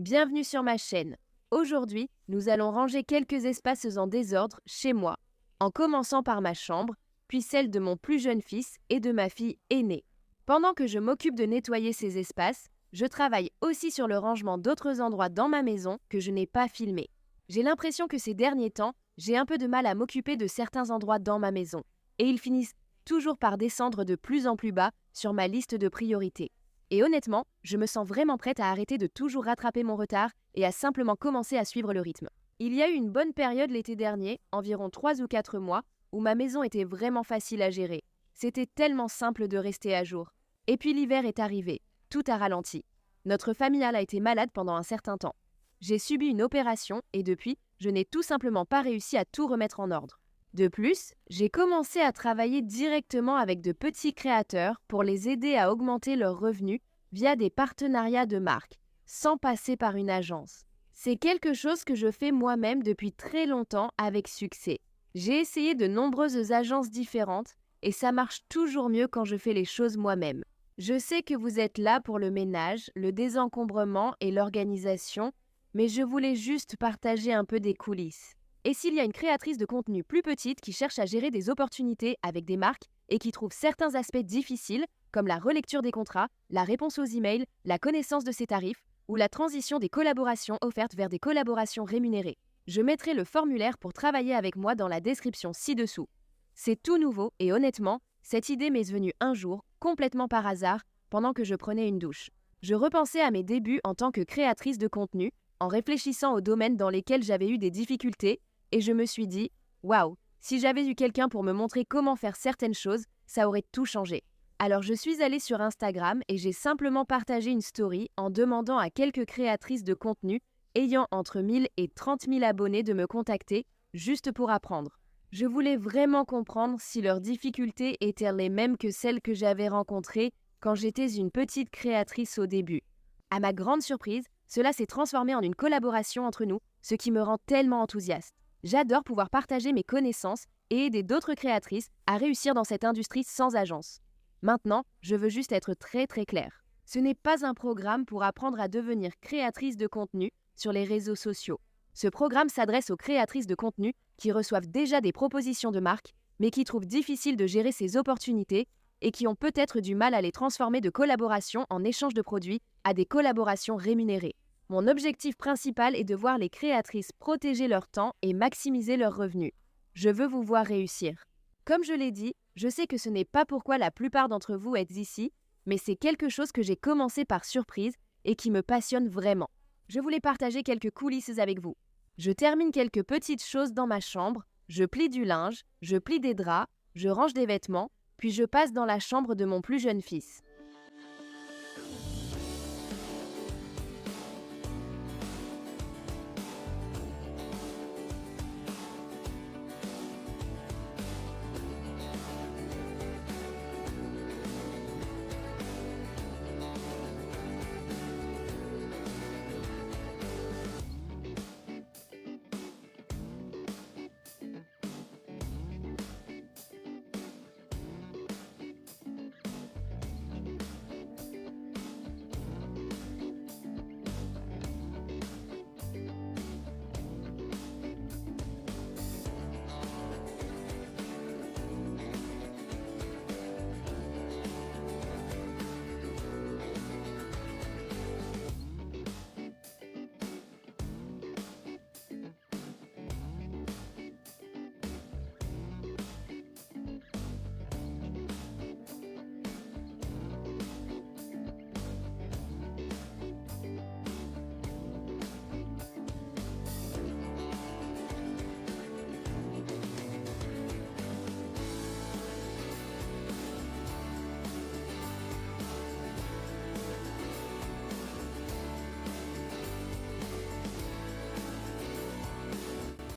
Bienvenue sur ma chaîne. Aujourd'hui, nous allons ranger quelques espaces en désordre chez moi, en commençant par ma chambre, puis celle de mon plus jeune fils et de ma fille aînée. Pendant que je m'occupe de nettoyer ces espaces, je travaille aussi sur le rangement d'autres endroits dans ma maison que je n'ai pas filmés. J'ai l'impression que ces derniers temps, j'ai un peu de mal à m'occuper de certains endroits dans ma maison, et ils finissent toujours par descendre de plus en plus bas sur ma liste de priorités. Et honnêtement, je me sens vraiment prête à arrêter de toujours rattraper mon retard et à simplement commencer à suivre le rythme. Il y a eu une bonne période l'été dernier, environ 3 ou 4 mois, où ma maison était vraiment facile à gérer. C'était tellement simple de rester à jour. Et puis l'hiver est arrivé, tout a ralenti. Notre familiale a été malade pendant un certain temps. J'ai subi une opération et depuis, je n'ai tout simplement pas réussi à tout remettre en ordre. De plus, j'ai commencé à travailler directement avec de petits créateurs pour les aider à augmenter leurs revenus via des partenariats de marque, sans passer par une agence. C'est quelque chose que je fais moi-même depuis très longtemps avec succès. J'ai essayé de nombreuses agences différentes et ça marche toujours mieux quand je fais les choses moi-même. Je sais que vous êtes là pour le ménage, le désencombrement et l'organisation, mais je voulais juste partager un peu des coulisses. Et s'il y a une créatrice de contenu plus petite qui cherche à gérer des opportunités avec des marques et qui trouve certains aspects difficiles, comme la relecture des contrats, la réponse aux emails, la connaissance de ses tarifs ou la transition des collaborations offertes vers des collaborations rémunérées, je mettrai le formulaire pour travailler avec moi dans la description ci-dessous. C'est tout nouveau et honnêtement, cette idée m'est venue un jour, complètement par hasard, pendant que je prenais une douche. Je repensais à mes débuts en tant que créatrice de contenu, en réfléchissant aux domaines dans lesquels j'avais eu des difficultés, et je me suis dit, waouh, si j'avais eu quelqu'un pour me montrer comment faire certaines choses, ça aurait tout changé. Alors je suis allée sur Instagram et j'ai simplement partagé une story en demandant à quelques créatrices de contenu ayant entre 1000 et 30 000 abonnés de me contacter, juste pour apprendre. Je voulais vraiment comprendre si leurs difficultés étaient les mêmes que celles que j'avais rencontrées quand j'étais une petite créatrice au début. À ma grande surprise, cela s'est transformé en une collaboration entre nous, ce qui me rend tellement enthousiaste. J'adore pouvoir partager mes connaissances et aider d'autres créatrices à réussir dans cette industrie sans agence. Maintenant, je veux juste être très claire. Ce n'est pas un programme pour apprendre à devenir créatrice de contenu sur les réseaux sociaux. Ce programme s'adresse aux créatrices de contenu qui reçoivent déjà des propositions de marque, mais qui trouvent difficile de gérer ces opportunités et qui ont peut-être du mal à les transformer de collaborations en échange de produits à des collaborations rémunérées. Mon objectif principal est de voir les créatrices protéger leur temps et maximiser leurs revenus. Je veux vous voir réussir. Comme je l'ai dit, je sais que ce n'est pas pourquoi la plupart d'entre vous êtes ici, mais c'est quelque chose que j'ai commencé par surprise et qui me passionne vraiment. Je voulais partager quelques coulisses avec vous. Je termine quelques petites choses dans ma chambre, je plie du linge, je plie des draps, je range des vêtements, puis je passe dans la chambre de mon plus jeune fils.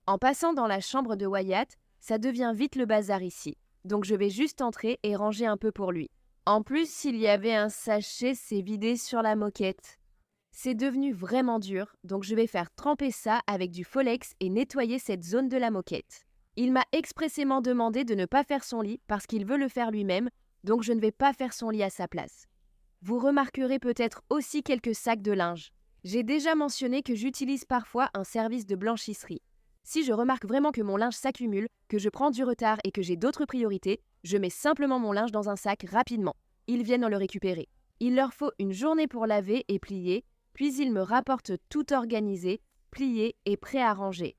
En passant dans la chambre de Wyatt, ça devient vite le bazar ici. Donc je vais juste entrer et ranger un peu pour lui. En plus, s'il y avait un sachet, c'est vidé sur la moquette. C'est devenu vraiment dur, donc je vais faire tremper ça avec du Folex et nettoyer cette zone de la moquette. Il m'a expressément demandé de ne pas faire son lit parce qu'il veut le faire lui-même, donc je ne vais pas faire son lit à sa place. Vous remarquerez peut-être aussi quelques sacs de linge. J'ai déjà mentionné que j'utilise parfois un service de blanchisserie. Si je remarque vraiment que mon linge s'accumule, que je prends du retard et que j'ai d'autres priorités, je mets simplement mon linge dans un sac rapidement. Ils viennent le récupérer. Il leur faut une journée pour laver et plier, puis ils me rapportent tout organisé, plié et prêt à ranger.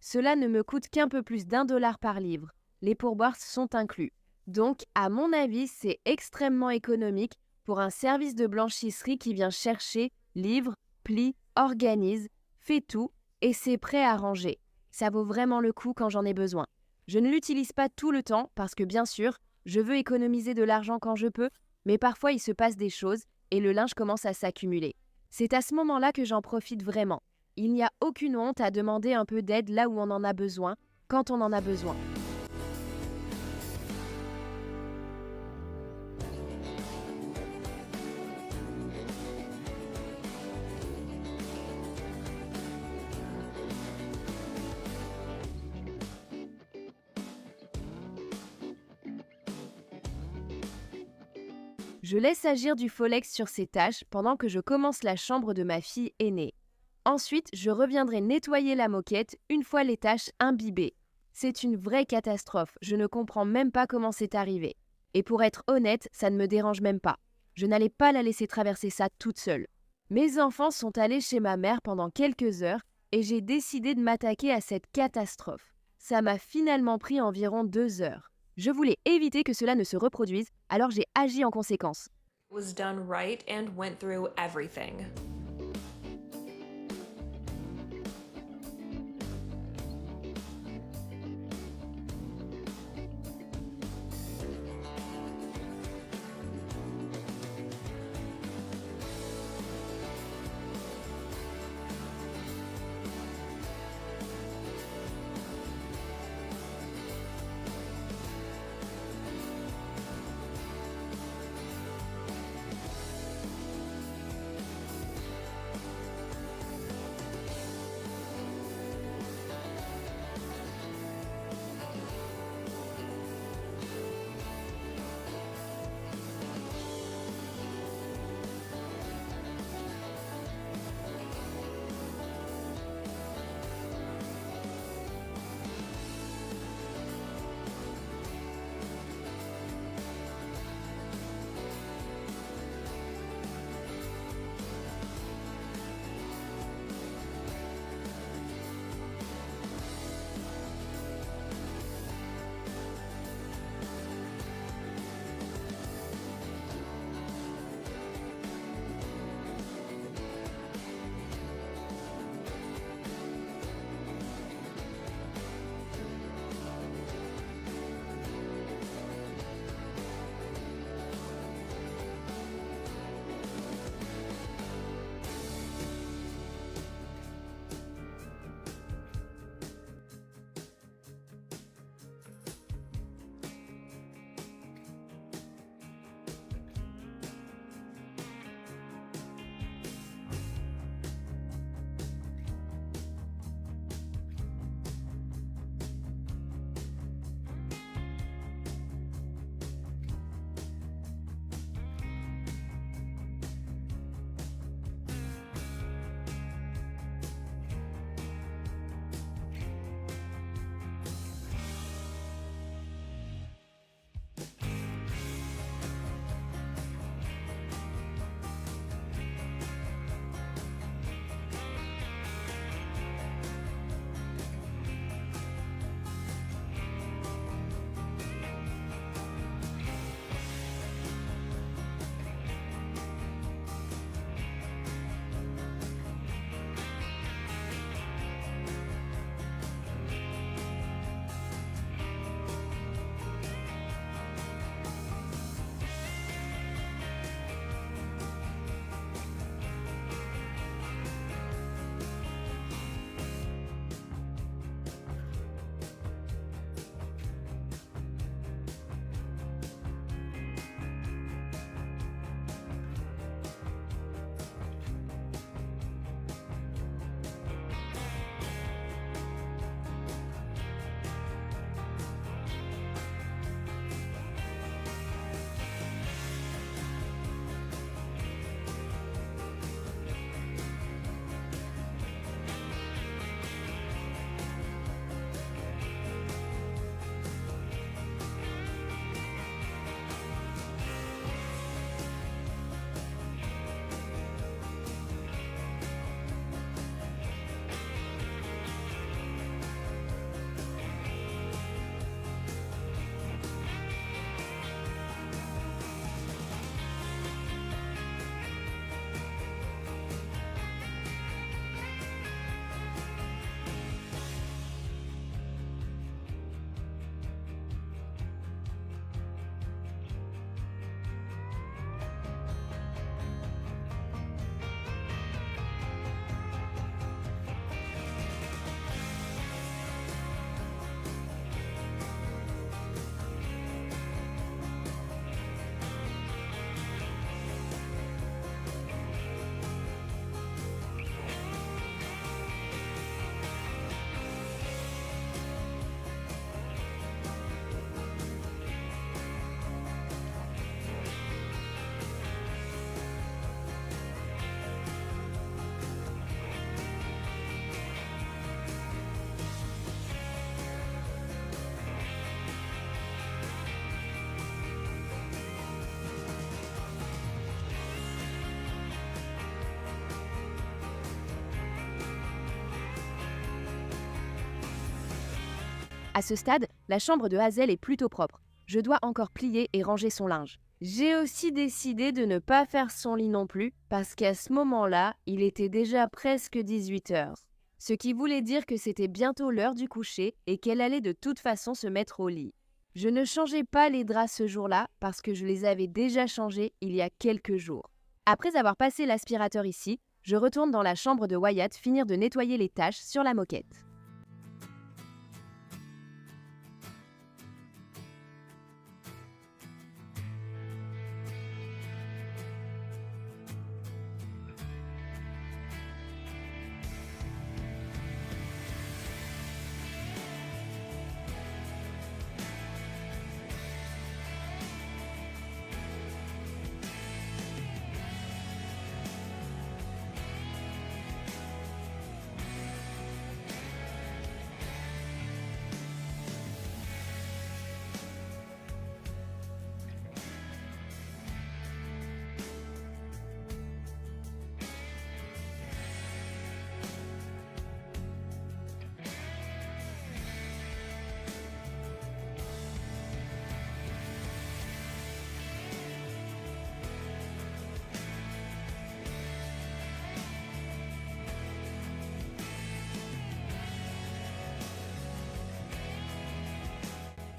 Cela ne me coûte qu'un peu plus d'1 $ par livre. Les pourboires sont inclus. Donc, à mon avis, c'est extrêmement économique pour un service de blanchisserie qui vient chercher, livre, plie, organise, fait tout et c'est prêt à ranger. Ça vaut vraiment le coup quand j'en ai besoin. Je ne l'utilise pas tout le temps parce que bien sûr, je veux économiser de l'argent quand je peux, mais parfois il se passe des choses et le linge commence à s'accumuler. C'est à ce moment-là que j'en profite vraiment. Il n'y a aucune honte à demander un peu d'aide là où on en a besoin, quand on en a besoin. Je laisse agir du Folex sur ces tâches pendant que je commence la chambre de ma fille aînée. Ensuite, je reviendrai nettoyer la moquette une fois les tâches imbibées. C'est une vraie catastrophe, je ne comprends même pas comment c'est arrivé. Et pour être honnête, ça ne me dérange même pas. Je n'allais pas la laisser traverser ça toute seule. Mes enfants sont allés chez ma mère pendant quelques heures et j'ai décidé de m'attaquer à cette catastrophe. Ça m'a finalement pris environ 2 heures. Je voulais éviter que cela ne se reproduise, alors j'ai agi en conséquence. Was done right and went through everything. À ce stade, la chambre de Hazel est plutôt propre. Je dois encore plier et ranger son linge. J'ai aussi décidé de ne pas faire son lit non plus parce qu'à ce moment-là, il était déjà presque 18 heures. Ce qui voulait dire que c'était bientôt l'heure du coucher et qu'elle allait de toute façon se mettre au lit. Je ne changeais pas les draps ce jour-là parce que je les avais déjà changés il y a quelques jours. Après avoir passé l'aspirateur ici, je retourne dans la chambre de Wyatt finir de nettoyer les taches sur la moquette.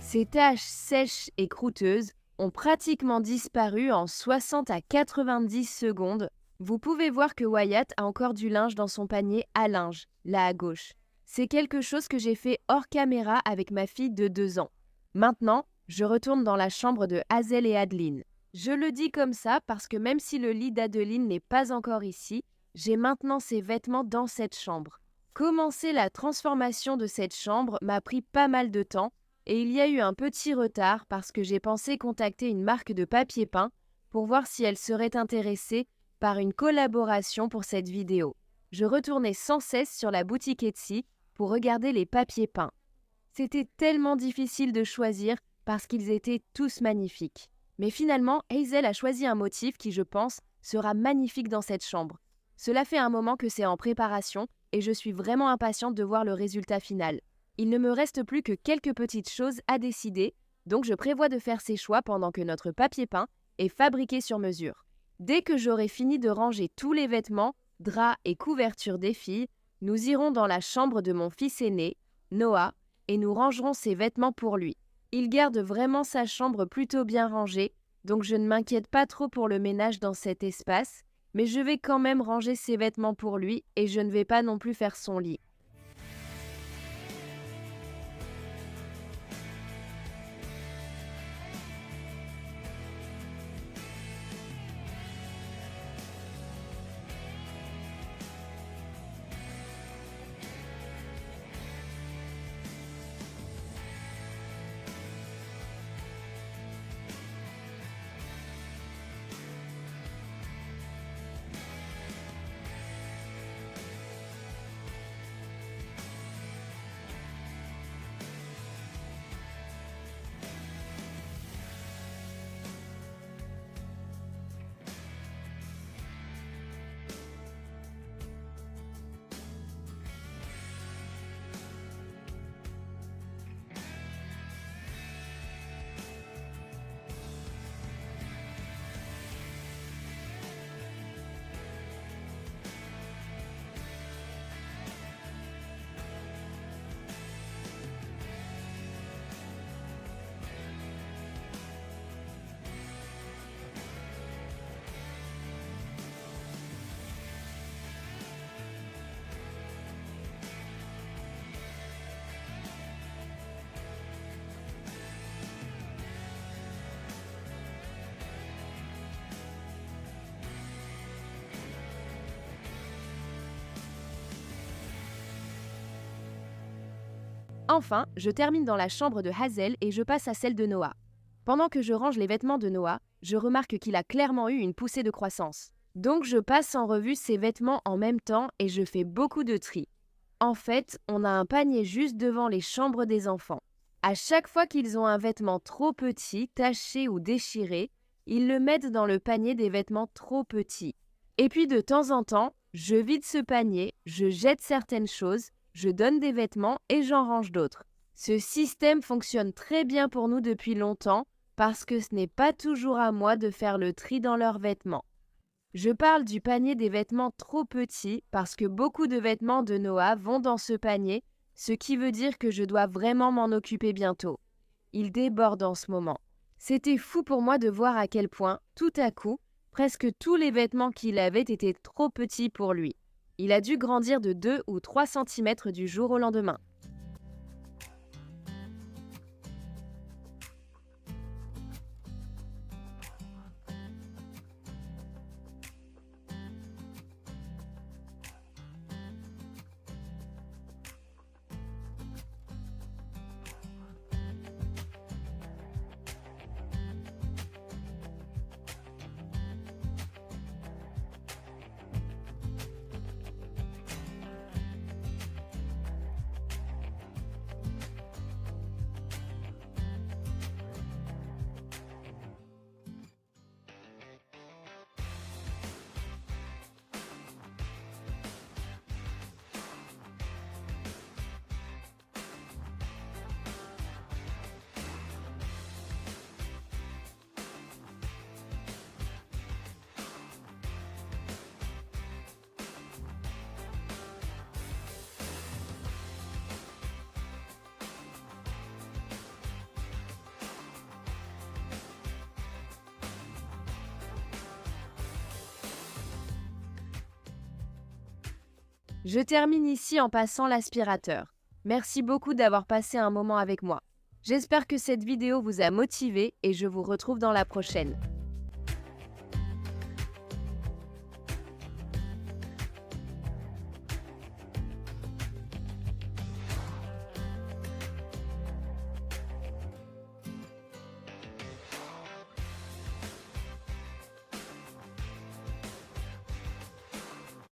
Ces taches sèches et croûteuses ont pratiquement disparu en 60 à 90 secondes. Vous pouvez voir que Wyatt a encore du linge dans son panier à linge, là à gauche. C'est quelque chose que j'ai fait hors caméra avec ma fille de 2 ans. Maintenant, je retourne dans la chambre de Hazel et Adeline. Je le dis comme ça parce que même si le lit d'Adeline n'est pas encore ici, j'ai maintenant ses vêtements dans cette chambre. Commencer la transformation de cette chambre m'a pris pas mal de temps et il y a eu un petit retard parce que j'ai pensé contacter une marque de papier peint pour voir si elle serait intéressée par une collaboration pour cette vidéo. Je retournais sans cesse sur la boutique Etsy pour regarder les papiers peints. C'était tellement difficile de choisir parce qu'ils étaient tous magnifiques. Mais finalement, Hazel a choisi un motif qui, je pense, sera magnifique dans cette chambre. Cela fait un moment que c'est en préparation et je suis vraiment impatiente de voir le résultat final. Il ne me reste plus que quelques petites choses à décider, donc je prévois de faire ces choix pendant que notre papier peint est fabriqué sur mesure. Dès que j'aurai fini de ranger tous les vêtements, draps et couvertures des filles, nous irons dans la chambre de mon fils aîné, Noah, et nous rangerons ses vêtements pour lui. Il garde vraiment sa chambre plutôt bien rangée, donc je ne m'inquiète pas trop pour le ménage dans cet espace, mais je vais quand même ranger ses vêtements pour lui et je ne vais pas non plus faire son lit. Enfin, je termine dans la chambre de Hazel et je passe à celle de Noah. Pendant que je range les vêtements de Noah, je remarque qu'il a clairement eu une poussée de croissance. Donc je passe en revue ses vêtements en même temps et je fais beaucoup de tri. En fait, on a un panier juste devant les chambres des enfants. À chaque fois qu'ils ont un vêtement trop petit, taché ou déchiré, ils le mettent dans le panier des vêtements trop petits. Et puis de temps en temps, je vide ce panier, je jette certaines choses, je donne des vêtements et j'en range d'autres. Ce système fonctionne très bien pour nous depuis longtemps parce que ce n'est pas toujours à moi de faire le tri dans leurs vêtements. Je parle du panier des vêtements trop petits parce que beaucoup de vêtements de Noah vont dans ce panier, ce qui veut dire que je dois vraiment m'en occuper bientôt. Il déborde en ce moment. C'était fou pour moi de voir à quel point, tout à coup, presque tous les vêtements qu'il avait étaient trop petits pour lui. Il a dû grandir de 2 ou 3 cm du jour au lendemain. Je termine ici en passant l'aspirateur. Merci beaucoup d'avoir passé un moment avec moi. J'espère que cette vidéo vous a motivé et je vous retrouve dans la prochaine.